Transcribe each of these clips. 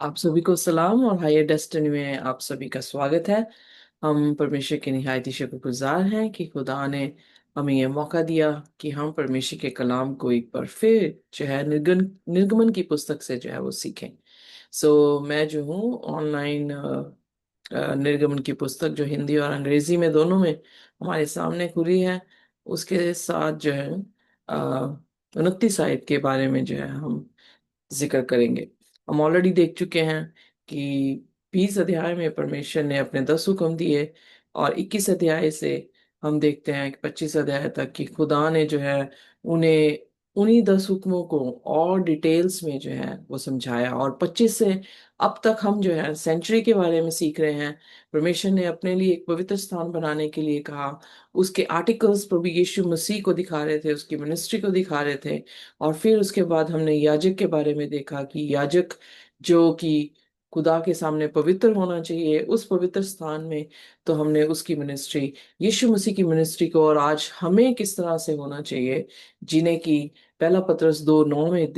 आप सभी को सलाम और हायर डेस्टिनी में आप सभी का स्वागत है। हम परमेश्वर के निहायत ही शुक्रगुजार हैं कि खुदा ने हमें यह मौका दिया कि हम परमेश्वर के कलाम को एक बार फिर जो है निर्गमन की पुस्तक से जो है वो सीखें। मैं जो हूँ ऑनलाइन निर्गमन की पुस्तक जो हिंदी और अंग्रेजी में दोनों में हमारे सामने खुली है, उसके साथ जो है 29 आयत के बारे में जो है हम जिक्र करेंगे। हम ऑलरेडी देख चुके हैं कि 20 अध्याय में परमेश्वर ने अपने 10 हुक्म दिए, और 21 अध्याय से हम देखते हैं कि 25 अध्याय तक कि खुदा ने जो है उन्हें उन्हीं 10 हुक्मों को और डिटेल्स में जो है वो समझाया। और 25 से अब तक हम जो है सेंचुरी के बारे में सीख रहे हैं। परमेश्वर ने अपने लिए एक पवित्र स्थान बनाने के लिए कहा। उसके आर्टिकल्स प्रभु यीशु मसीह को दिखा रहे थे, उसकी मिनिस्ट्री को दिखा रहे थे। और फिर उसके बाद हमने याजक के बारे में देखा कि याजक जो कि खुदा के सामने पवित्र होना चाहिए उस पवित्र स्थान में। तो हमने उसकी मिनिस्ट्री, यीशु मसीह की मिनिस्ट्री को, और आज हमें किस तरह से होना चाहिए, जिन्हें की पहला पत्रस 2:9 में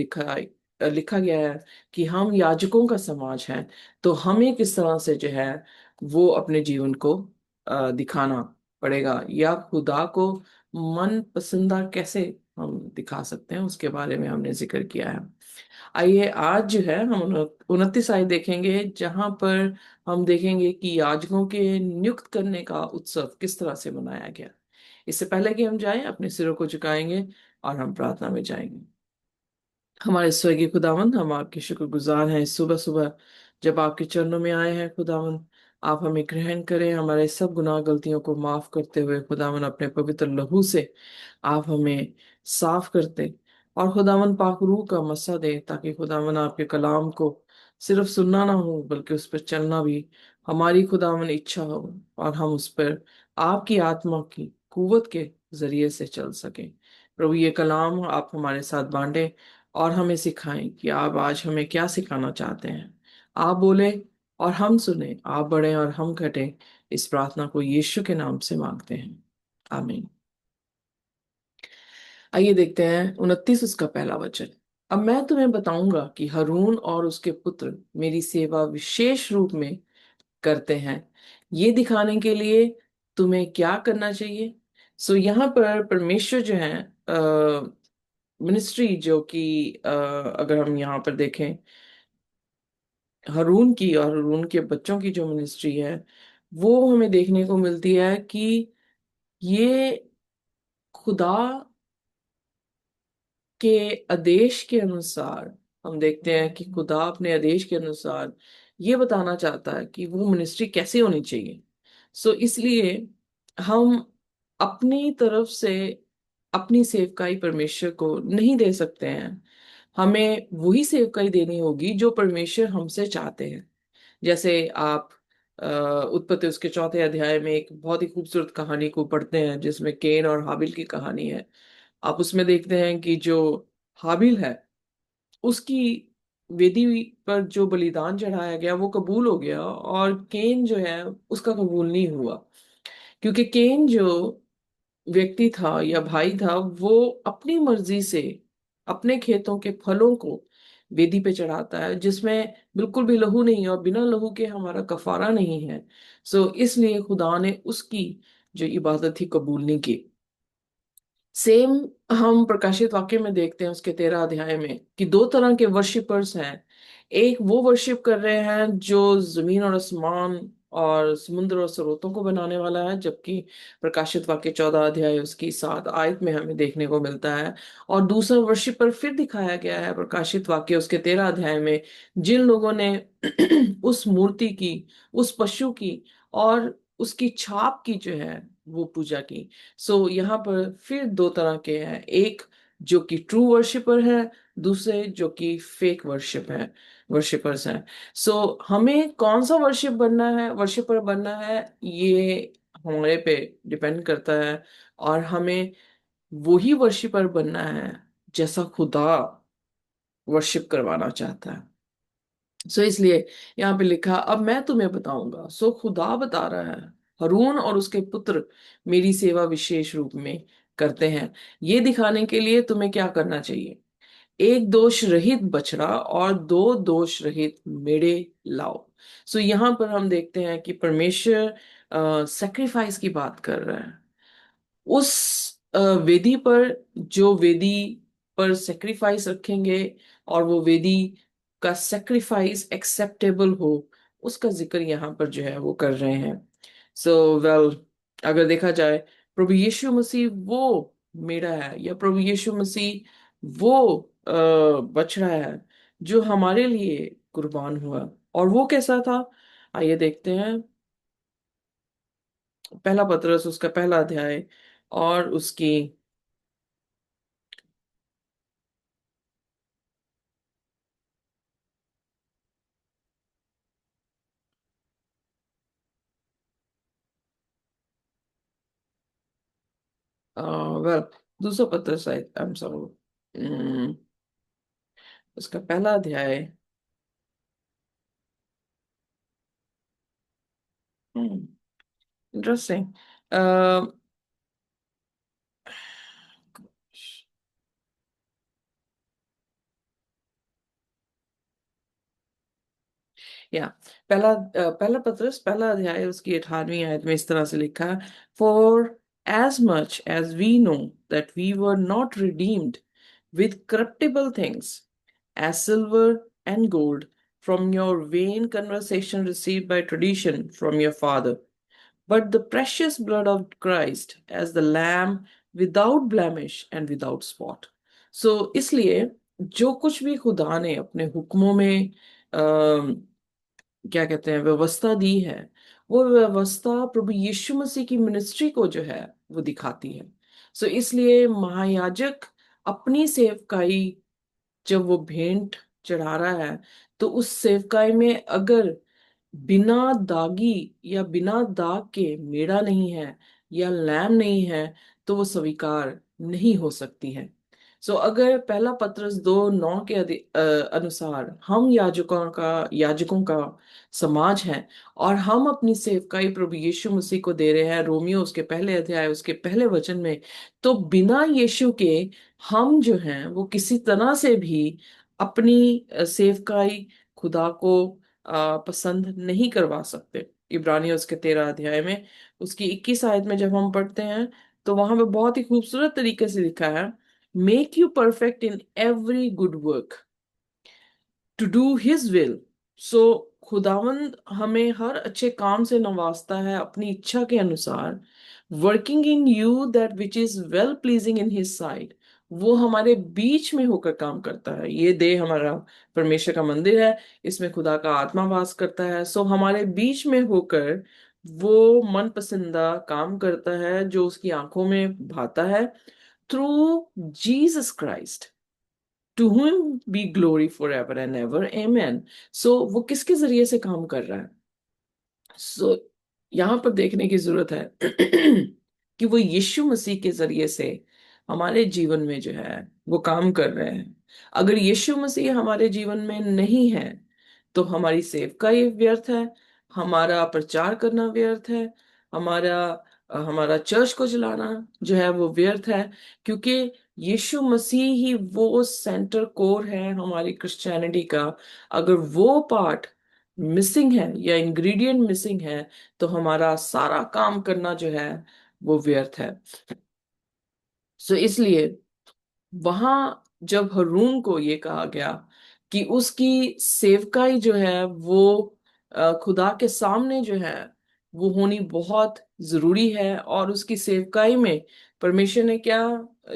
लिखा गया है कि हम याजकों का समाज है। तो हमें किस तरह से जो है वो अपने जीवन को दिखाना पड़ेगा, या खुदा को मन पसंदा कैसे हम दिखा सकते हैं, उसके बारे में हमने जिक्र किया है। आइए आज जो है हम 29 आयत देखेंगे, जहां पर हम देखेंगे कि याजकों के नियुक्त करने का उत्सव किस तरह से मनाया गया। इससे पहले कि हम जाएं, अपने सिरों को झुकाएंगे और हम प्रार्थना में जाएंगे। हमारे स्वर्गीय खुदावंद, हम आपके शुक्रगुजार हैं इस सुबह सुबह जब आपके चरणों में आए हैं। खुदावंद, आप हमें ग्रहण करें, हमारे सब गुनाह गलतियों को माफ करते हुए खुदावंद अपने पवित्र लहू से आप हमें साफ करते, और खुदावंद पाक रूह का मसा दे, ताकि खुदावंद आपके कलाम को सिर्फ सुनना ना हो बल्कि उस पर चलना भी हमारी खुदावंद इच्छा हो, और हम उस पर आपकी आत्मा की कुवत के जरिए से चल सकें। प्रभु, ये कलाम आप हमारे साथ बांटे और हमें सिखाएं कि आप आज हमें क्या सिखाना चाहते हैं। आप बोले और हम सुने, आप बढ़े और हम घटे। इस प्रार्थना को यीशु के नाम से मांगते हैं, आमीन। आइए देखते हैं 29 उसका पहला वचन। अब मैं तुम्हें बताऊंगा कि हारून और उसके पुत्र मेरी सेवा विशेष रूप में करते हैं, ये दिखाने के लिए तुम्हें क्या करना चाहिए। यहाँ पर परमेश्वर जो है मिनिस्ट्री जो कि अगर हम यहाँ पर देखें हारून की और हारून के बच्चों की जो मिनिस्ट्री है, वो हमें देखने को मिलती है कि ये खुदा के आदेश के अनुसार, हम देखते हैं कि खुदा अपने आदेश के अनुसार ये बताना चाहता है कि वो मिनिस्ट्री कैसे होनी चाहिए। इसलिए हम अपनी तरफ से अपनी सेवकाई परमेश्वर को नहीं दे सकते हैं। हमें वही सेवकाई देनी होगी जो परमेश्वर हमसे चाहते हैं। जैसे आप उत्पत्ति उसके चौथे अध्याय में एक बहुत ही खूबसूरत कहानी को पढ़ते हैं, जिसमें केन और हाबिल की कहानी है। आप उसमें देखते हैं कि जो हाबिल है, उसकी वेदी पर जो बलिदान चढ़ाया गया वो कबूल हो गया, और केन जो है उसका कबूल नहीं हुआ। क्योंकि केन जो व्यक्ति था या भाई था, वो अपनी मर्जी से अपने खेतों के फलों को वेदी पे चढ़ाता है, जिसमें बिल्कुल भी लहू नहीं है, और बिना लहू के हमारा कफारा नहीं है। इसलिए खुदा ने उसकी जो इबादत थी कबूल नहीं की। सेम हम प्रकाशित वाक्य में देखते हैं उसके 13 अध्याय में कि दो तरह के वर्शिपर्स हैं। एक वो वर्शिप कर रहे हैं जो जमीन और आसमान और समुद्र और स्रोतों को बनाने वाला है, जबकि प्रकाशित वाक्य 14 अध्याय उसकी 7 आयत में हमें देखने को मिलता है। और दूसरा वर्शिपर फिर दिखाया गया है प्रकाशित वाक्य उसके 13 अध्याय में, जिन लोगों ने उस मूर्ति की, उस पशु की और उसकी छाप की जो है वो पूजा की। यहाँ पर फिर दो तरह के हैं, एक जो कि ट्रू वर्शिपर है, दूसरे जो कि फेक वर्शिपर्स हैं। हमें कौन सा वर्शिपर बनना है, ये हमारे पे डिपेंड करता है। और हमें वही वर्शिपर बनना है जैसा खुदा वर्शिप करवाना चाहता है। इसलिए यहाँ पे लिखा, अब मैं तुम्हें बताऊंगा। खुदा बता रहा है, हारून और उसके पुत्र मेरी सेवा विशेष रूप में करते हैं, ये दिखाने के लिए तुम्हें क्या करना चाहिए। एक दोष रहित बछड़ा और दो दोष रहित मेढ़े लाओ। सो यहाँ पर हम देखते हैं कि परमेश्वर सेक्रीफाइस की बात कर रहा है। उस वेदी पर, जो वेदी पर सेक्रीफाइस रखेंगे और वो वेदी का सेक्रीफाइस एक्सेप्टेबल हो, उसका जिक्र यहाँ पर जो है वो कर रहे हैं। सो वेल, अगर देखा जाए, प्रभु यीशु मसीह वो मेरा है, या प्रभु यीशु मसीह वो बछड़ा है जो हमारे लिए कुर्बान हुआ। और वो कैसा था, आइए देखते हैं। पहला पतरस उसका पहला अध्याय और उसकी वेल, दूसरा पतरस, आई एम सॉरी, उसका पहला अध्याय। इंटरेस्टिंग। या पहला पत्रस पहला अध्याय उसकी 18वीं आयत में इस तरह से लिखा है, for as much as we know that we were not redeemed with corruptible things as silver and gold from your vain conversation received by tradition from your father, but the precious blood of Christ as the lamb without blemish and without spot. So इसलिए जो कुछ भी खुदा ने अपने हुक्मों में क्या कहते हैं व्यवस्था दी है, वो व्यवस्था प्रभु यीशु मसीह की मिनिस्ट्री को जो है वो दिखाती है। सो इसलिए महायाजक अपनी सेवकाई जब वो भेंट चढ़ा रहा है, तो उस सेवकाई में अगर बिना दागी या बिना दाग के मेढ़ा नहीं है या लैम नहीं है, तो वो स्वीकार नहीं हो सकती है। सो अगर पहला पत्रस 2:9 के अनुसार हम याजकों का समाज है, और हम अपनी सेवकाई प्रभु यीशु मसीह को दे रहे हैं, रोमियो उसके पहले अध्याय उसके पहले वचन में, तो बिना यीशु के हम जो हैं वो किसी तरह से भी अपनी सेवकाई खुदा को पसंद नहीं करवा सकते। इब्रानियों उसके 13 अध्याय में उसकी 21 आयत में जब हम पढ़ते हैं, तो वहां पे बहुत ही खूबसूरत तरीके से लिखा है, make you perfect in every good work to do his will. So खुदावंद हमें हर अच्छे काम से नवाजता है अपनी इच्छा के अनुसार, working in you that which is well pleasing in his side. वो हमारे बीच में होकर काम करता है। ये देह हमारा परमेश्वर का मंदिर है, इसमें खुदा का आत्मा वास करता है। सो हमारे बीच में होकर वो मन पसंदा काम करता है जो उसकी आंखों में भाता है, through Jesus Christ, to whom be glory forever and ever, amen। So वो किसके जरिए से काम कर रहा है? सो यहाँ पर देखने की जरूरत है कि वो यीशु मसीह के जरिए से हमारे जीवन में जो है वो काम कर रहे हैं। अगर यीशु मसीह हमारे जीवन में नहीं है, तो हमारी सेवकाई व्यर्थ है, हमारा प्रचार करना व्यर्थ है, हमारा हमारा चर्च को चलाना जो है वो व्यर्थ है। क्योंकि यीशु मसीह ही वो सेंटर कोर है हमारी क्रिश्चियनिटी का। अगर वो पार्ट मिसिंग है या इंग्रेडिएंट मिसिंग है, तो हमारा सारा काम करना जो है वो व्यर्थ है। सो इसलिए वहां जब हरून को ये कहा गया कि उसकी सेवकाई जो है वो खुदा के सामने जो है वो होनी बहुत जरूरी है, और उसकी सेवकाई में परमेश्वर ने क्या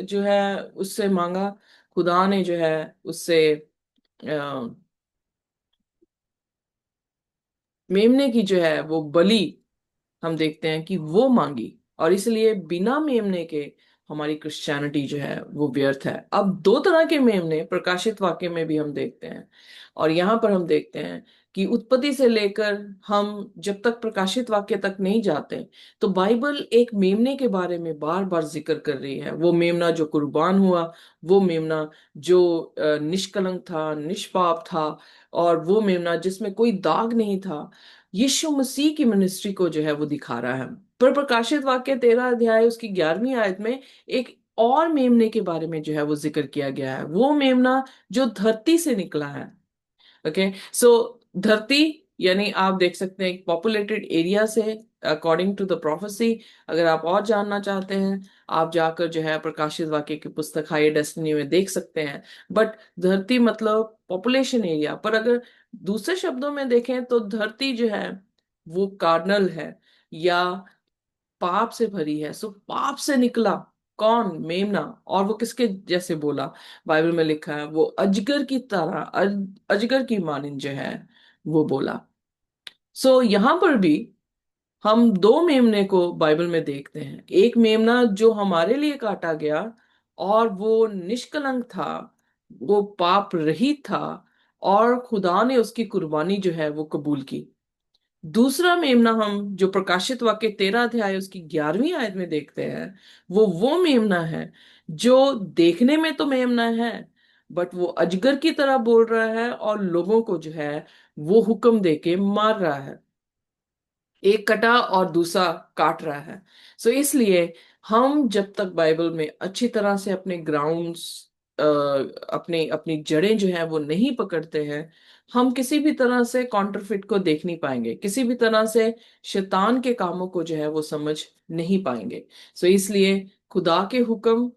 जो है उससे मांगा, खुदा ने जो है उससे मेमने की जो है वो बलि हम देखते हैं कि वो मांगी। और इसलिए बिना मेमने के हमारी क्रिश्चियनिटी जो है वो व्यर्थ है। अब दो तरह के मेमने प्रकाशित वाक्य में भी हम देखते हैं, और यहाँ पर हम देखते हैं कि उत्पत्ति से लेकर हम जब तक प्रकाशित वाक्य तक नहीं जाते, तो बाइबल एक मेमने के बारे में बार बार जिक्र कर रही है। वो मेमना जो कुर्बान हुआ, वो मेमना जो निष्कलंक था, निष्पाप था, और वो मेमना जिसमें कोई दाग नहीं था, यीशु मसीह की मिनिस्ट्री को जो है वो दिखा रहा है। पर प्रकाशित वाक्य 13 अध्याय उसकी 11वीं आयत में एक और मेमने के बारे में जो है वो जिक्र किया गया है, वो मेमना जो धरती से निकला है। ओके, सो धरती, यानी आप देख सकते हैं एक पॉपुलेटेड एरिया से, अकॉर्डिंग टू द प्रोफेसी। अगर आप और जानना चाहते हैं, आप जाकर जो है प्रकाशित वाक्य की पुस्तक हायर डेस्टिनी में देख सकते हैं। बट धरती मतलब पॉपुलेशन एरिया, पर अगर दूसरे शब्दों में देखें तो धरती जो है वो कार्नल है, या पाप से भरी है। सो पाप से निकला कौन? मेमना। और वो किसके जैसे बोला? बाइबल में लिखा है वो अजगर की तरह, अजगर की मानिंद जो है वो बोला। सो यहाँ पर भी हम दो मेमने को बाइबल में देखते हैं। एक मेमना जो हमारे लिए काटा गया, और वो निष्कलंक था, वो पाप रहित था, और खुदा ने उसकी कुर्बानी जो है वो कबूल की। दूसरा मेमना हम जो प्रकाशित वाक्य 13 अध्याय उसकी 11वीं आयत में देखते हैं, वो मेमना है जो देखने में तो मेमना है, बट वो अजगर की तरह बोल रहा है और लोगों को जो है वो हुक्म देके मार रहा है। एक कटा और दूसरा काट रहा है। सो इसलिए हम जब तक बाइबल में अच्छी तरह से अपने ग्राउंड्स, अपने अपनी जड़ें जो है वो नहीं पकड़ते हैं, हम किसी भी तरह से कॉन्ट्रफिट को देख नहीं पाएंगे, किसी भी तरह से शैतान के कामों को जो है वो समझ नहीं पाएंगे। सो इसलिए खुदा के हुक्म,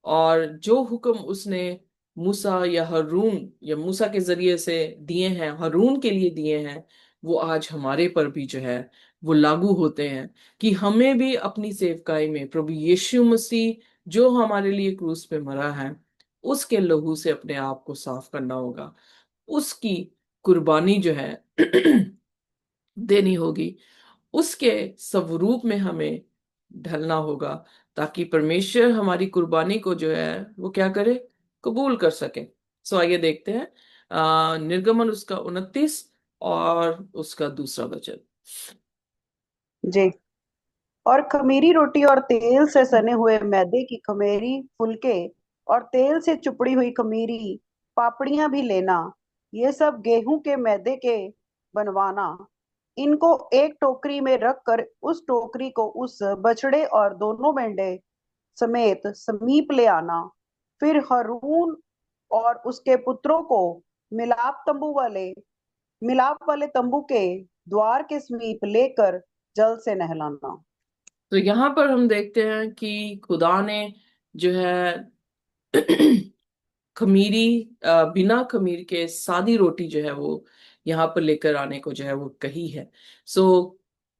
और जो हुक्म उसने मूसा या हरून या मूसा के जरिए से दिए हैं, हरून के लिए दिए हैं, वो आज हमारे पर भी जो है वो लागू होते हैं। कि हमें भी अपनी सेवकाई में प्रभु यीशु मसीह जो हमारे लिए क्रूस पे मरा है, उसके लहू से अपने आप को साफ करना होगा, उसकी कुर्बानी जो है देनी होगी, उसके स्वरूप में हमें ढलना होगा, ताकि परमेश्वर हमारी कुर्बानी को जो है वो क्या करे? कबूल कर सके। सो आइए देखते हैं निर्गमन उसका 29 और उसका दूसरा वचन। जी। और खमीरी रोटी और तेल से सने हुए मैदे की खमीरी फुलके और तेल से चुपड़ी हुई खमीरी पापड़ियां भी लेना। ये सब गेहूं के मैदे के बनवाना। इनको एक टोकरी में रख कर उस टोकरी को उस बछड़े और दोनों मेंढे समेत समीप ले आना। फिर हारून और उसके पुत्रों को मिलाप वाले तंबू के द्वार के समीप लेकर जल से नहलाना। तो यहाँ पर हम देखते हैं कि खुदा ने जो है खमीरी, बिना खमीर के सादी रोटी जो है वो यहाँ पर लेकर आने को जो है वो कही है। सो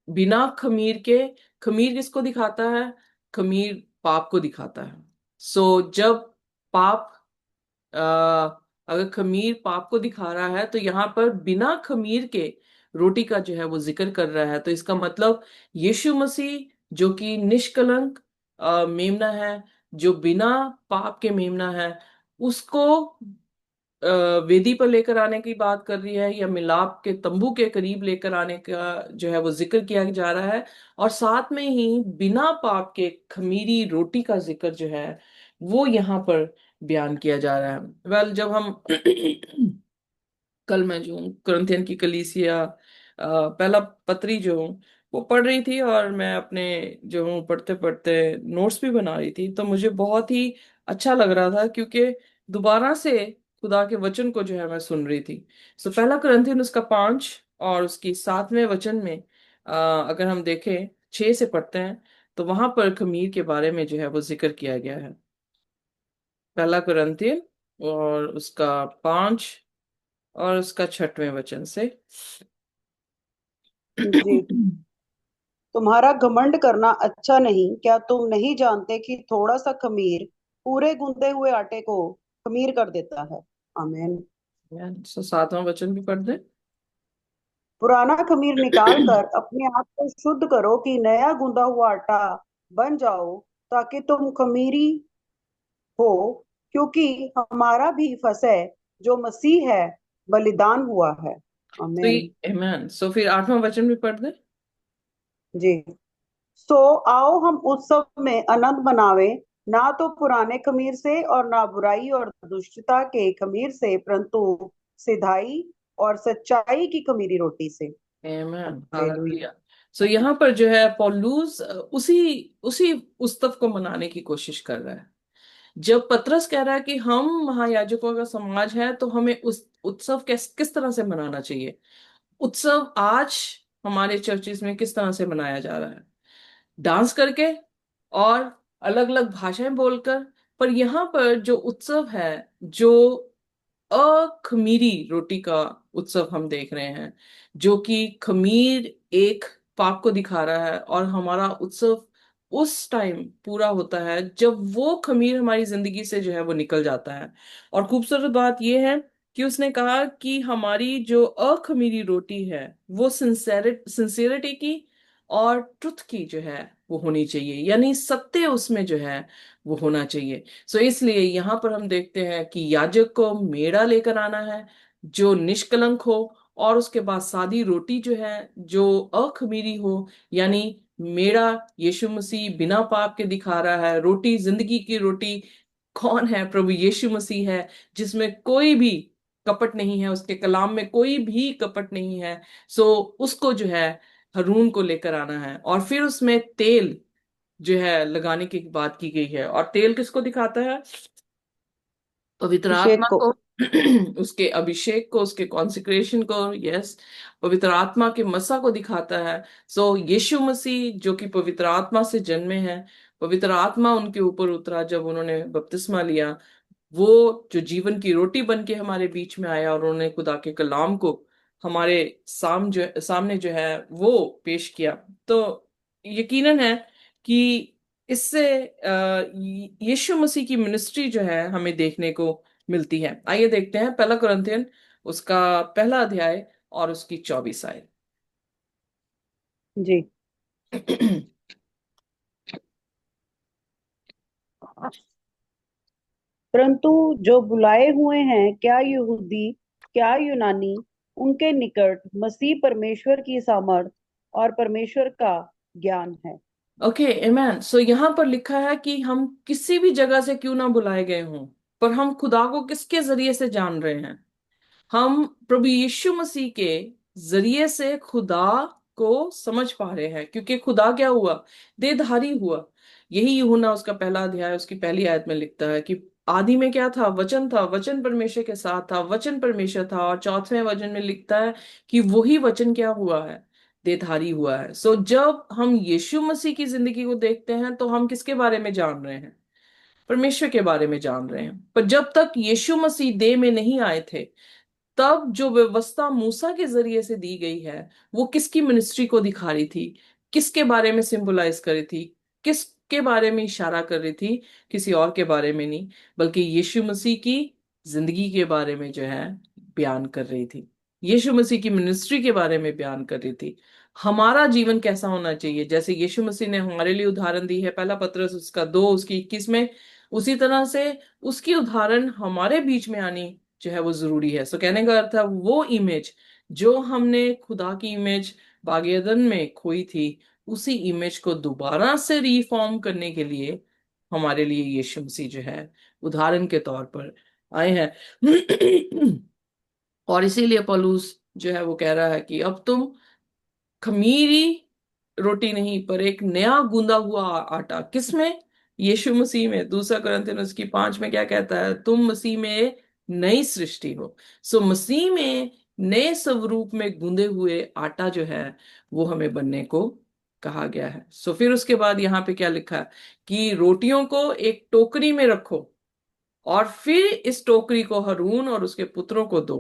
बिना खमीर के, खमीर किसको दिखाता है? खमीर पाप को दिखाता है। सो जब पाप, अगर खमीर पाप को दिखा रहा है, तो यहाँ पर बिना खमीर के रोटी का जो है वो जिक्र कर रहा है। तो इसका मतलब यीशु मसीह जो कि निष्कलंक मेमना है, जो बिना पाप के मेमना है, उसको अ, वेदी पर लेकर आने की बात कर रही है, या मिलाप के तंबू के करीब लेकर आने का जो है वो जिक्र किया जा रहा है। और साथ में ही बिना पाप के खमीरी रोटी का जिक्र जो है वो यहाँ पर बयान किया जा रहा है। जब हम कल मैं जो हूँ कुरिन्थियन की कलीसिया पहला पत्री जो हूँ वो पढ़ रही थी, और मैं अपने जो हूँ पढ़ते पढ़ते नोट्स भी बना रही थी, तो मुझे बहुत ही अच्छा लग रहा था, क्योंकि दोबारा से खुदा के वचन को जो है मैं सुन रही थी। सो पहला कुरिन्थियन उसका 5 और उसकी 7वें वचन में, अगर हम देखें 6 से पढ़ते हैं, तो वहां पर खमीर के बारे में जो है वो जिक्र किया गया है। पहला कुरिन्थियन और उसका 5 और उसका 6वें वचन से। जी। तुम्हारा घमंड करना अच्छा नहीं। क्या तुम नहीं जानते कि थोड़ा सा खमीर पूरे गूंदे हुए आटे को खमीर कर देता है। आमीन। सो 7वां वचन भी पढ़ दे। पुराना खमीर निकाल कर अपने आप को शुद्ध करो कि नया गूंदा हुआ आटा बन जाओ, ताकि तुम खमीरी हो, क्योंकि हमारा भी फसह जो मसीह है बलिदान हुआ है। तो आमीन। ये आमेन। सो फिर 8वां वचन भी पढ़ दे। जी। सो आओ हम उत्सव में आनंद मनावे, ना तो पुराने खमीर से और ना बुराई और दुष्टता के खमीर से, परंतु सिधाई और सच्चाई की खमीरी रोटी से। आमेन, हालेलुया। हालेलुया। सो यहाँ पर जो है पौलुस उसी उसी उत्सव को मनाने की कोशिश कर रहा है। जब पतरस कह रहा है कि हम महायाजकों का समाज है, तो हमें उस उत्सव किस तरह से मनाना चाहिए। उत्सव आज हमारे चर्चिस में किस तरह से मनाया जा रहा है, डांस करके और अलग अलग भाषाएं बोलकर। पर यहाँ पर जो उत्सव है, जो अखमीरी रोटी का उत्सव हम देख रहे हैं, जो कि खमीर एक पाप को दिखा रहा है, और हमारा उत्सव उस टाइम पूरा होता है जब वो खमीर हमारी जिंदगी से जो है वो निकल जाता है। और खूबसूरत बात यह है कि उसने कहा कि हमारी जो अखमीरी रोटी है वो सिंसेरिटी की और ट्रुथ की जो है वो होनी चाहिए, यानी सत्य उसमें जो है वो होना चाहिए। सो इसलिए यहाँ पर हम देखते हैं कि याजक को मेढ़ा लेकर आना है जो निष्कलंक हो, और उसके बाद सादी रोटी जो है जो अखमीरी हो, यानी मेढ़ा यीशु मसीह बिना पाप के दिखा रहा है। रोटी, जिंदगी की रोटी कौन है? प्रभु यीशु मसीह है, जिसमें कोई भी कपट नहीं है, उसके कलाम में कोई भी कपट नहीं है। सो उसको जो है हरून को लेकर आना है, और फिर उसमें तेल जो है लगाने की बात की गई है। और तेल किसको दिखाता है? पवित्र आत्मा अभिषेक को। को, उसके अभिषेक को, उसके कॉन्सिक्रेशन को। यस, पवित्र आत्मा के मसा को दिखाता है। सो यीशु मसीह जो कि पवित्र आत्मा से जन्मे हैं, पवित्र आत्मा उनके ऊपर उतरा जब उन्होंने बपतिस्मा लिया, वो जो जीवन की रोटी बन के हमारे बीच में आया, और उन्होंने खुदा के कलाम को हमारे सामने जो है वो पेश किया। तो यकीनन है कि इससे यीशु मसीह की मिनिस्ट्री जो है हमें देखने को मिलती है। आइए देखते हैं पहला कुरिन्थियन उसका पहला अध्याय और उसकी 24 आयत। जी। परंतु जो बुलाए हुए हैं, क्या यहूदी क्या यूनानी, उनके निकट मसीह परमेश्वर की सामर्थ और परमेश्वर का ज्ञान है। ओके, आमेन। सो यहाँ पर लिखा है कि हम किसी भी जगह से क्यों ना बुलाए गए हों, पर हम खुदा को किसके जरिए से जान रहे हैं? हम प्रभु यीशु मसीह के जरिए से खुदा को समझ पा रहे हैं, क्योंकि खुदा क्या हुआ? देहधारी हुआ। यही यूहन्ना उसका पहला अध्याय उसकी पहली आयत में लिखता है कि आदि में क्या था? वचन था, वचन परमेश्वर के साथ था, वचन परमेश्वर था। और चौथवें वचन में लिखता है कि वही वचन क्या हुआ है? देहधारी हुआ है। सो जब हम यीशु मसीह की जिंदगी को देखते हैं, तो हम किसके बारे में जान रहे हैं? परमेश्वर के बारे में जान रहे हैं। पर जब तक यीशु मसीह देह में नहीं आए थे, तब जो व्यवस्था मूसा के जरिए से दी गई है, वो किसकी मिनिस्ट्री को दिखा रही थी? किसके बारे में सिंबलाइज कर रही थी? किसके बारे में इशारा कर रही थी? किसी और के बारे में नहीं, बल्कि यीशु मसीह की जिंदगी के बारे में जो है बयान कर रही थी। यीशु मसीह की मिनिस्ट्री के बारे में बयान कर रही थी। हमारा जीवन कैसा होना चाहिए, जैसे यीशु मसीह ने हमारे लिए उदाहरण दी है, पहला पत्रस उसका 2 उसकी 21 में, उसी तरह से उसकी उदाहरण हमारे बीच में आनी जो है वो जरूरी है। सो कहने का अर्थ है, वो इमेज जो हमने खुदा की इमेज बाग ईदन में खोई थी, उसी इमेज को दोबारा से रिफॉर्म करने के लिए हमारे लिए यीशु मसीह जो है उदाहरण के तौर पर आए हैं। और इसीलिए पौलुस जो है वो कह रहा है कि अब तुम खमीरी रोटी नहीं, पर एक नया गूंदा हुआ आटा। किसमें? यीशु मसीह में। दूसरा कुरिन्थियन उसकी 5 में क्या कहता है? तुम मसीह में नई सृष्टि हो। सो मसीह में नए स्वरूप में गूंदे हुए आटा जो है वो हमें बनने को कहा गया है। सो फिर उसके बाद यहाँ पे क्या लिखा है कि रोटियों को एक टोकरी में रखो, और फिर इस टोकरी को हारून और उसके पुत्रों को दो,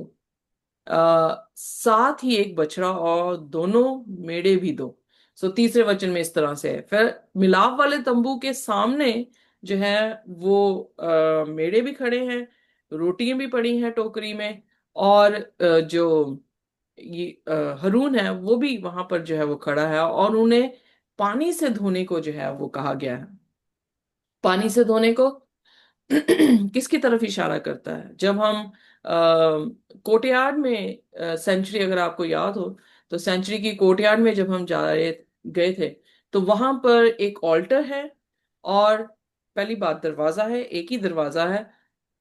साथ ही एक बछड़ा और दोनों मेढ़े भी दो। सो तीसरे वचन में इस तरह से है, फिर मिलाप वाले तंबू के सामने जो है वो मेढ़े भी खड़े हैं, रोटियां भी पड़ी हैं टोकरी में, और जो ये हारून है वो भी वहां पर जो है वो खड़ा है, और उन्हें पानी से धोने को जो है वो कहा गया है। पानी से धोने को किसकी तरफ इशारा करता है? जब हम कोर्टयार्ड में सेंचुरी, अगर आपको याद हो, तो सेंचुरी की कोर्टयार्ड में जब हम जा रहे गए थे, तो वहां पर एक ऑल्टर है, और पहली बात दरवाजा है, एक ही दरवाजा है,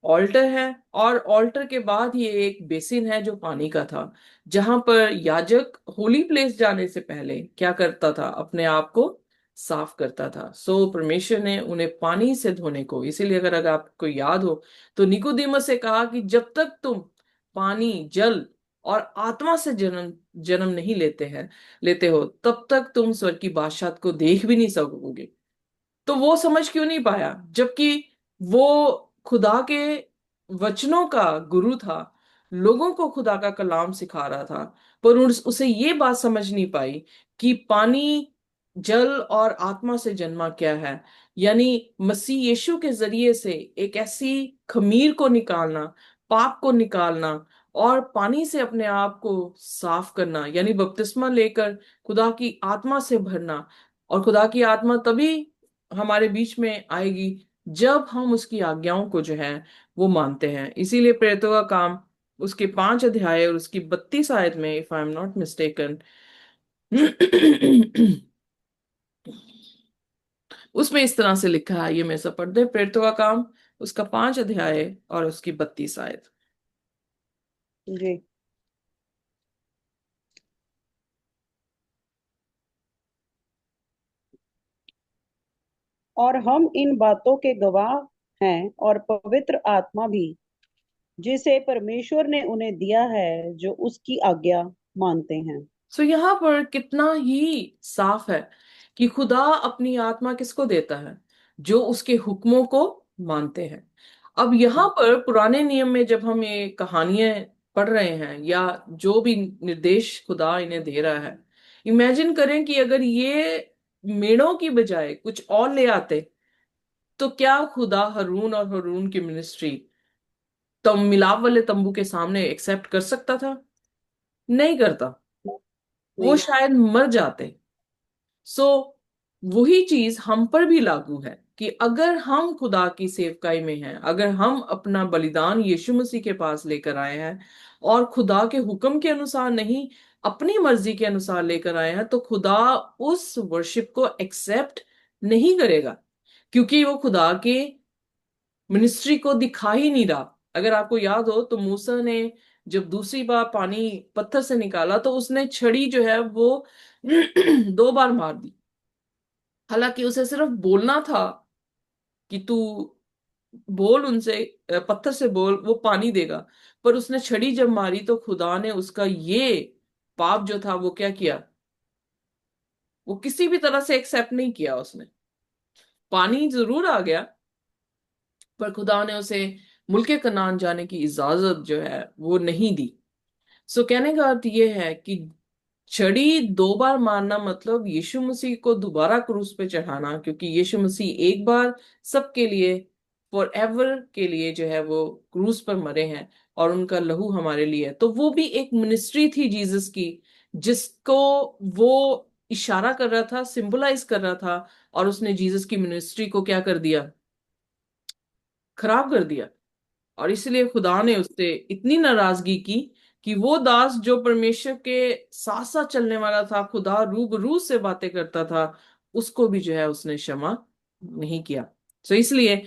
ऑल्टर है, और ऑल्टर के बाद ये एक बेसिन है जो पानी का था, जहां पर याजक होली प्लेस जाने से पहले क्या करता था? अपने आप को साफ करता था। सो परमेश्वर ने उन्हें पानी से धोने को, इसीलिए अगर अगर आपको याद हो तो निकोदेमस से कहा कि जब तक तुम पानी, जल और आत्मा से जन्म जन्म नहीं लेते हो, तब तक तुम स्वर्ग की बादशाहत को देख भी नहीं सकोगे। तो वो समझ क्यों नहीं पाया, जबकि वो खुदा के वचनों का गुरु था, लोगों को खुदा का कलाम सिखा रहा था, पर उसे ये बात समझ नहीं पाई कि पानी, जल और आत्मा से जन्मा क्या है। यानी मसीह यीशु के जरिए से एक ऐसी खमीर को निकालना, पाप को निकालना और पानी से अपने आप को साफ करना, यानी बपतिस्मा लेकर खुदा की आत्मा से भरना। और खुदा की आत्मा तभी हमारे बीच में आएगी जब हम उसकी आज्ञाओं को जो है वो मानते हैं। इसीलिए प्रेरितों का काम उसके 5 अध्याय और उसकी 32 आयत में, if I am not mistaken, उसमें इस तरह से लिखा है, ये मैं सब पढ़ दे, प्रेरितों का काम उसका 5 अध्याय और उसकी 32 आयत। जी। और हम इन बातों के गवाह हैं, और पवित्र आत्मा भी जिसे परमेश्वर ने उन्हें दिया है जो उसकी आज्ञा मानते हैं। सो यहाँ पर कितना ही साफ है कि खुदा अपनी आत्मा किसको देता है, जो उसके हुक्मों को मानते हैं। अब यहाँ पर पुराने नियम में जब हम ये कहानियां पढ़ रहे हैं या जो भी निर्देश खुदा इन्हें दे रहा है, इमेजिन करें कि अगर ये मेढ़ों की बजाय कुछ और ले आते, तो क्या खुदा हरून और हरून की मिनिस्ट्री तम मिलाप वाले तंबू के सामने एक्सेप्ट कर सकता था? नहीं करता। वो नहीं। शायद मर जाते। सो वही चीज हम पर भी लागू है कि अगर हम खुदा की सेवकाई में हैं, अगर हम अपना बलिदान यीशु मसीह के पास लेकर आए हैं और खुदा के हुक्म के अनुसार नहीं, अपनी मर्जी के अनुसार लेकर आए हैं, तो खुदा उस वर्शिप को एक्सेप्ट नहीं करेगा, क्योंकि वो खुदा के मिनिस्ट्री को दिखा ही नहीं रहा। अगर आपको याद हो तो मूसा ने जब दूसरी बार पानी पत्थर से निकाला, तो उसने छड़ी जो है वो 2 बार मार दी। हालांकि उसे सिर्फ बोलना था कि तू बोल उनसे, पत्थर से बोल, वो पानी देगा। पर उसने छड़ी जब मारी तो खुदा ने उसका ये पाप जो था वो क्या किया, वो किसी भी तरह से एक्सेप्ट नहीं किया उसने। पानी जरूर आ गया, पर खुदा ने उसे मुल्के कनान जाने की इजाजत जो है वो नहीं दी। सो कहने का अर्थ ये है कि छड़ी 2 बार मारना मतलब यीशु मसीह को दोबारा क्रूस पे चढ़ाना, क्योंकि यीशु मसीह एक बार सबके लिए, फॉर एवर के लिए जो है वो क्रूस पर मरे हैं, और उनका लहू हमारे लिए है। तो वो भी एक मिनिस्ट्री थी जीसस की, जिसको वो इशारा कर रहा था, सिंबलाइज कर रहा था। और उसने जीसस की मिनिस्ट्री को क्या कर दिया, खराब कर दिया। और इसलिए खुदा ने उससे इतनी नाराजगी की कि वो दास जो परमेश्वर के साथ साथ चलने वाला था, खुदा रूबरू से बातें करता था, उसको भी जो है उसने क्षमा नहीं किया। तो इसलिए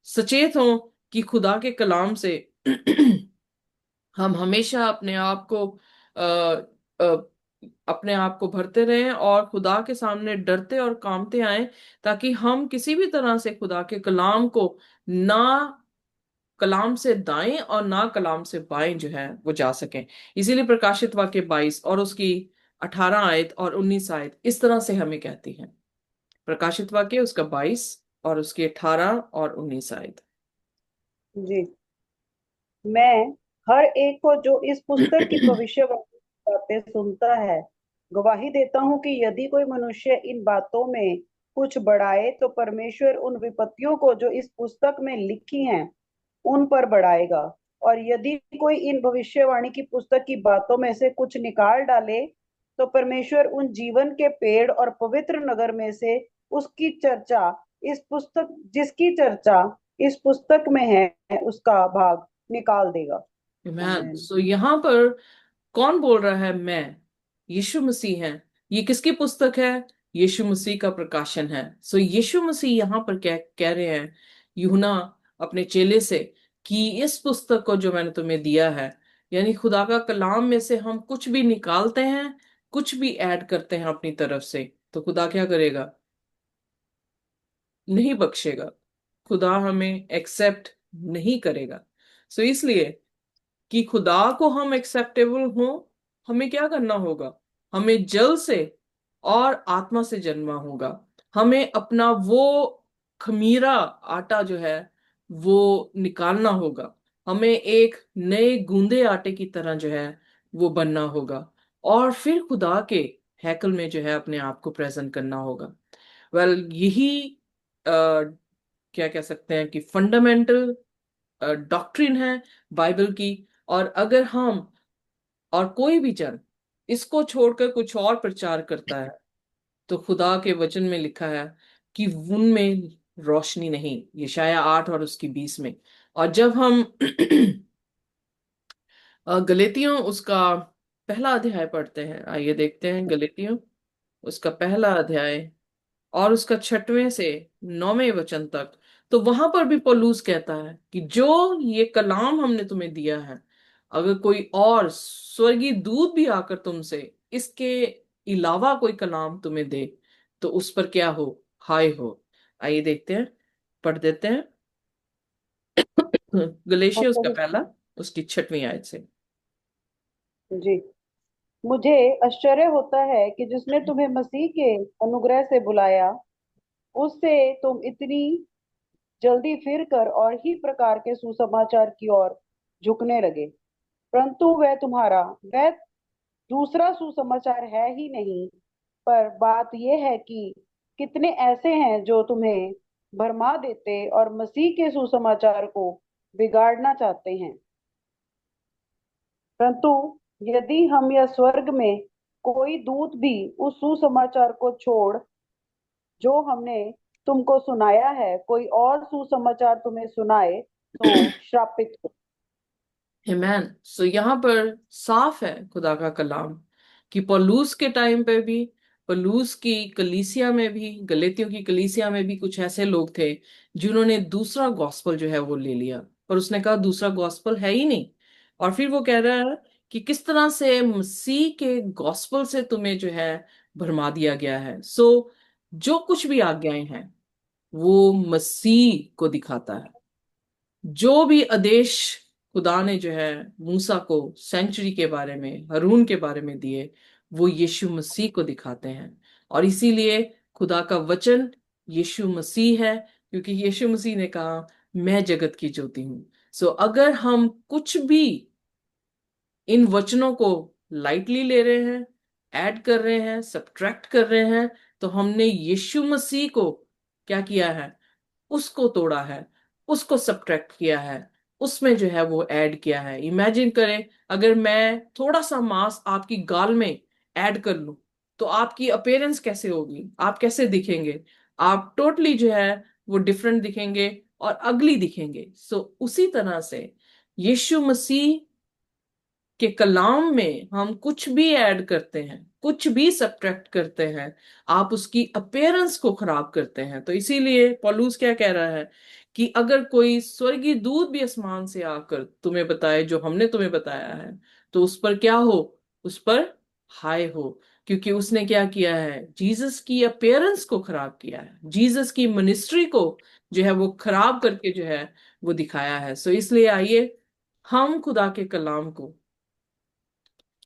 सचेत हो कि खुदा के कलाम से हम हमेशा अ, अ, अपने आप को भरते रहें और खुदा के सामने डरते और कांपते आए, ताकि हम किसी भी तरह से खुदा के कलाम को ना कलाम से दाएं और ना कलाम से बाएं जो है वो जा सकें। इसीलिए प्रकाशित वाक्य 22 और उसकी 18 आयत और 19 आयत इस तरह से हमें कहती है। प्रकाशित वाक्य उसका 22 और उसकी 18 और 19 आयत। जी। मैं हर एक को जो इस पुस्तक की भविष्यवाणी बातें सुनता है गवाही देता हूँ कि यदि कोई मनुष्य इन बातों में कुछ बढ़ाए तो परमेश्वर उन विपत्तियों को जो इस पुस्तक में लिखी हैं उन पर बढ़ाएगा। और यदि कोई इन भविष्यवाणी की पुस्तक की बातों में से कुछ निकाल डाले तो परमेश्वर उन जीवन के पेड़ और पवित्र नगर में से उसकी चर्चा इस पुस्तक जिसकी चर्चा इस पुस्तक में है उसका भाग निकाल देगा। मैन, आमीन। सो यहाँ पर कौन बोल रहा है? मैं, यीशु मसीह है। ये किसकी पुस्तक है? यीशु मसीह का प्रकाशन है। सो यीशु मसीह यहाँ पर क्या कह रहे हैं यूहन्ना अपने चेले से, कि इस पुस्तक को जो मैंने तुम्हें दिया है, यानी खुदा का कलाम में से हम कुछ भी निकालते हैं, कुछ भी ऐड करते हैं अपनी तरफ से, तो खुदा क्या करेगा? नहीं बख्शेगा, खुदा हमें एक्सेप्ट नहीं करेगा। सो इसलिए कि खुदा को हम एक्सेप्टेबल हो, हमें क्या करना होगा? हमें जल से और आत्मा से जन्मा होगा। हमें अपना वो खमीरा आटा जो है वो निकालना होगा। हमें एक नए गूंदे आटे की तरह जो है वो बनना होगा, और फिर खुदा के हैकल में जो है अपने आप को प्रेजेंट करना होगा। यही क्या कह सकते हैं कि फंडामेंटल डॉक्ट्रिन है बाइबल की। और अगर हम और कोई भी जन इसको छोड़कर कुछ और प्रचार करता है, तो खुदा के वचन में लिखा है कि उनमें रोशनी नहीं। यशाया 8 और उसकी 20 में। और जब हम गलेतियों उसका पहला अध्याय पढ़ते हैं, आइए देखते हैं गलेतियों उसका पहला अध्याय और उसका 6वें से 9वें वचन तक। तो वहां पर भी पौलुस कहता है कि जो ये कलाम हमने तुम्हें दिया है, अगर कोई और स्वर्गीय दूत भी आकर तुमसे इसके अलावा कोई कलाम तुम्हें दे, तो उस पर क्या हो? हाय हो। आइए देखते हैं, पढ़ देते हैं गलेशिया उसका अच्छा पहला उसकी 6वीं आयत से। जी। मुझे आश्चर्य होता है कि जिसने तुम्हें मसीह के अनुग्रह से बुलाया, उससे तुम इतनी जल्दी फिर कर और ही प्रकार के सुसमाचार की ओर झुकने लगे। परंतु वह दूसरा सुसमाचार है ही नहीं। पर बात यह है कि कितने ऐसे हैं जो तुम्हें भरमा देते और मसीह के सुसमाचार को बिगाड़ना चाहते हैं। परंतु यदि हम या स्वर्ग में कोई दूत भी उस सुसमाचार को छोड़ जो हमने तुमको सुनाया है, कोई और सुसमाचार तुम्हें सुनाए, तो श्रापित हो। आमेन। सो यहाँ पर साफ है खुदा का कलाम कि पौलुस के टाइम पे भी, पौलुस की कलीसिया में भी, गलेतियों की कलीसिया में भी कुछ ऐसे लोग थे जिन्होंने दूसरा गॉस्पल जो है वो ले लिया। पर उसने कहा दूसरा गॉस्पल है ही नहीं। और फिर वो कह रहा है कि किस तरह से मसीह के गॉस्पल से तुम्हें जो है भरमा दिया गया है। सो जो कुछ भी आज्ञाएं हैं वो मसीह को दिखाता है। जो भी आदेश खुदा ने जो है मूसा को सेंचुरी के बारे में, हारून के बारे में दिए, वो यीशु मसीह को दिखाते हैं। और इसीलिए खुदा का वचन यीशु मसीह है, क्योंकि यीशु मसीह ने कहा मैं जगत की ज्योति हूं। सो अगर हम कुछ भी इन वचनों को लाइटली ले रहे हैं, ऐड कर रहे हैं, सब्ट्रैक्ट कर रहे हैं, तो हमने यीशु मसीह को क्या किया है? उसको तोड़ा है, उसको सब्ट्रैक्ट किया है, उसमें जो है वो ऐड किया है। इमेजिन करें, अगर मैं थोड़ा सा मांस आपकी गाल में ऐड कर लूं, तो आपकी अपीयरेंस कैसे होगी? आप कैसे दिखेंगे? आप टोटली जो है वो डिफरेंट दिखेंगे और अगली दिखेंगे। सो उसी तरह से यीशु मसीह कि कलाम में हम कुछ भी ऐड करते हैं, कुछ भी सब्ट्रैक्ट करते हैं, आप उसकी अपीयरेंस को खराब करते हैं। तो इसीलिए पौलुस क्या कह रहा है कि अगर कोई स्वर्गीय दूत भी आसमान से आकर तुम्हें बताए जो हमने तुम्हें बताया है, तो उस पर क्या हो? उस पर हाय हो। क्योंकि उसने क्या किया है? जीसस की अपीयरेंस को खराब किया है, जीसस की मिनिस्ट्री को जो है वो खराब करके जो है वो दिखाया है। सो इसलिए आइए हम खुदा के कलाम को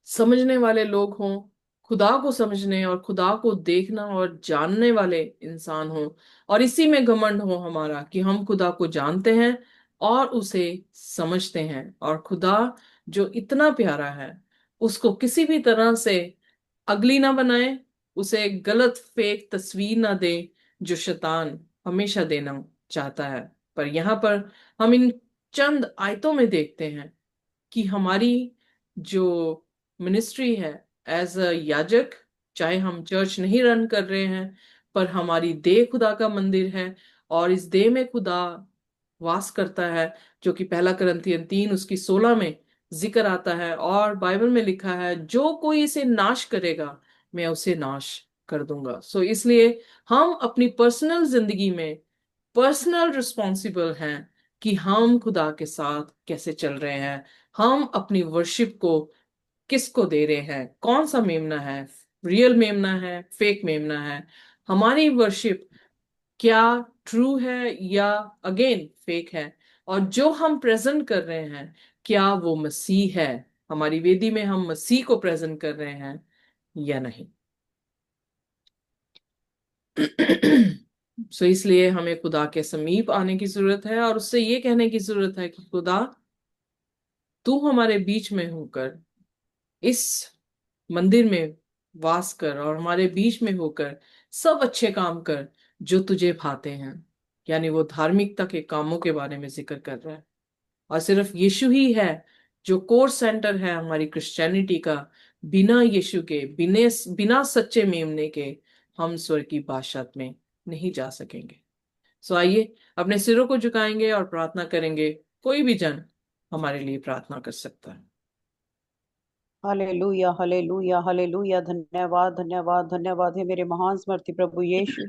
समझने वाले लोग हों, खुदा को समझने और खुदा को देखना और जानने वाले इंसान हों, और इसी में घमंड हो हमारा कि हम खुदा को जानते हैं और उसे समझते हैं। और खुदा जो इतना प्यारा है, उसको किसी भी तरह से अगली ना बनाए, उसे गलत फेक तस्वीर ना दे जो शैतान हमेशा देना चाहता है। पर यहाँ पर हम इन चंद आयतों में देखते हैं कि हमारी जो मिनिस्ट्री है एज अ याजक, चाहे हम चर्च नहीं रन कर रहे हैं, पर हमारी देह खुदा का मंदिर है, और इस देह में खुदा वास करता है, जो कि पहला करंथियन 3 उसकी 16 में जिक्र आता है। और बाइबल में लिखा है जो कोई इसे नाश करेगा, मैं उसे नाश कर दूंगा। सो इसलिए हम अपनी पर्सनल जिंदगी में पर्सनल रिस्पॉन्सिबल हैं कि हम खुदा के साथ कैसे चल रहे हैं, हम अपनी वर्शिप को किसको दे रहे हैं, कौन सा मेमना है, रियल मेमना है, फेक मेमना है। हमारी वर्शिप क्या ट्रू है या अगेन फेक है, और जो हम प्रेजेंट कर रहे हैं क्या वो मसीह है, हमारी वेदी में हम मसीह को प्रेजेंट कर रहे हैं या नहीं। सो इसलिए हमें खुदा के समीप आने की जरूरत है और उससे ये कहने की जरूरत है कि खुदा, तू हमारे बीच में होकर इस मंदिर में वास कर और हमारे बीच में होकर सब अच्छे काम कर जो तुझे भाते हैं। यानी वो धार्मिकता के कामों के बारे में जिक्र कर रहा है, और सिर्फ यीशु ही है जो कोर सेंटर है हमारी क्रिश्चियनिटी का। बिना यीशु के, बिना बिना सच्चे मेमने के हम स्वर्ग की बादशाहत में नहीं जा सकेंगे। सो आइए अपने सिरों को झुकाएंगे और प्रार्थना करेंगे। कोई भी जन हमारे लिए प्रार्थना कर सकता है। Hallelujah, hallelujah, hallelujah. धन्यवाद, धन्यवाद, धन्यवाद है मेरे महान स्मर्थी प्रभु यीशु।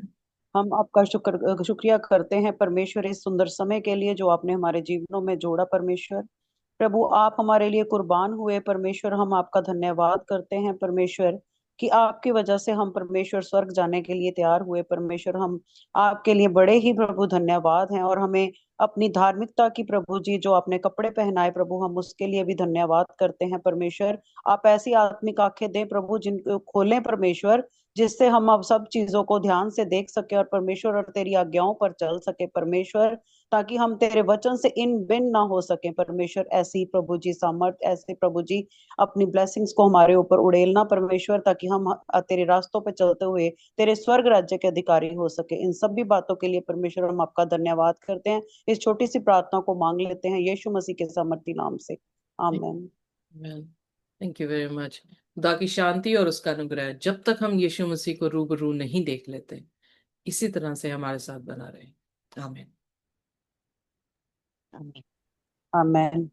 हम आपका शुक्रिया करते हैं परमेश्वर, इस सुंदर समय के लिए जो आपने हमारे जीवनों में जोड़ा परमेश्वर। प्रभु आप हमारे लिए कुर्बान हुए परमेश्वर, हम आपका धन्यवाद करते हैं परमेश्वर कि आपकी वजह से हम परमेश्वर स्वर्ग जाने के लिए तैयार हुए परमेश्वर। हम आपके लिए बड़े ही प्रभु धन्यवाद हैं, और हमें अपनी धार्मिकता की प्रभु जी जो आपने कपड़े पहनाए प्रभु, हम उसके लिए भी धन्यवाद करते हैं परमेश्वर। आप ऐसी आत्मिक आंखें दें प्रभु, जिनको खोलें परमेश्वर, जिससे हम अब सब चीजों को ध्यान से देख सके और परमेश्वर और तेरी आज्ञाओं पर चल सके परमेश्वर, ताकि हम तेरे वचन से इन बिन ना हो सके परमेश्वर। ऐसी प्रभु जी सामर्थ, ऐसे प्रभु जी अपनी ब्लेसिंग्स को हमारे ऊपर उड़ेलना परमेश्वर, ताकि हम तेरे रास्तों पे चलते हुए तेरे स्वर्ग राज्य के अधिकारी हो सके। इन सभी बातों के लिए परमेश्वर हम आपका धन्यवाद करते हैं। इस छोटी सी प्रार्थना को मांग लेते हैं यीशु मसीह के सामर्थी नाम से, आमीन। Thank you very much. खुदा की शांति और उसका अनुग्रह जब तक हम यीशु मसीह को रूबरू नहीं देख लेते इसी तरह से हमारे साथ बना रहे। आमीन। आमीन।